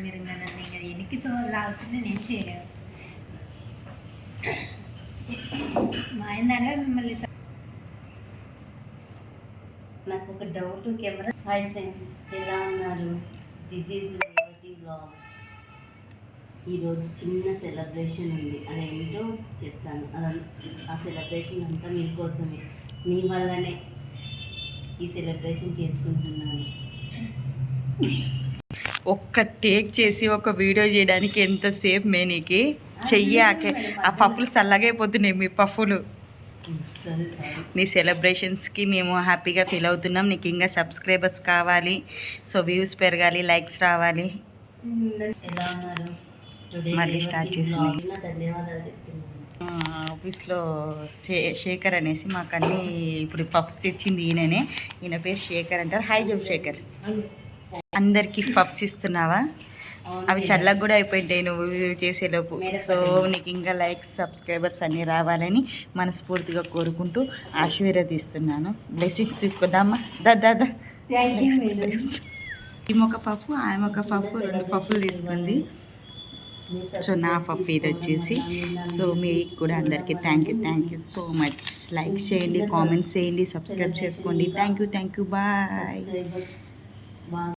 మీరు ఇంకా నన్ను ఇంకా ఎన్నికితో లాగుతుంది నేను చేయలేదు. మా ఆయన దాంట్లో మిమ్మల్ని నాకు ఒక డౌట్ కెమెరా. హాయ్ ఫ్రెండ్స్, ఎలా ఉన్నారు? This is Revathi vlogs. ఈరోజు చిన్న సెలబ్రేషన్ ఉంది, అదేంటో చెప్తాను. ఆ సెలబ్రేషన్ అంతా మీకోసమే, మీ వల్లనే ఈ సెలబ్రేషన్ చేసుకుంటున్నాను. ఒక్క టేక్ చేసి ఒక వీడియో చేయడానికి ఎంతసేపు మేనీకి చెయ్యాకే ఆ పఫ్ఫులు చల్లగైపోతున్నాయి. మీ పఫ్ఫులు నీ సెలబ్రేషన్స్కి మేము హ్యాపీగా ఫీల్ అవుతున్నాం. నీకు ఇంకా సబ్స్క్రైబర్స్ కావాలి, సో వ్యూస్ పెరగాలి, లైక్స్ రావాలి. ఎలా ఉన్నారు? మళ్ళీ స్టార్ట్ చేసింది. ధన్యవాదాలు చెప్తున్నాను. ఆఫీస్లో శేఖర్ అనేసి మాకు అన్నీ ఇప్పుడు పఫ్స్ తెచ్చింది ఈయననే. ఈయన పేరు శేఖర్ అంటారు. హాయ్ జోబ్ శేఖర్. అందరికీ పఫ్స్ ఇస్తున్నావా? అవి చల్లగా కూడా అయిపోయింటాయి నువ్వు చేసేలోపు. సో నీకు ఇంకా లైక్స్ సబ్స్క్రైబర్స్ అన్నీ రావాలని మనస్ఫూర్తిగా కోరుకుంటూ ఆశీర్వదిస్తున్నాను. బ్లెస్సింగ్స్ తీసుకుందామా? దా ఈమె పఫ్, ఆమె ఒక పఫ్, 2 పఫ్లు తీసుకుంది. సో నా పఫ్ ఇది వచ్చేసి. సో మీకు కూడా అందరికీ thank you so much. Like చేయండి, కామెంట్స్ చేయండి, సబ్స్క్రైబ్ చేసుకోండి. Thank you. బాయ్.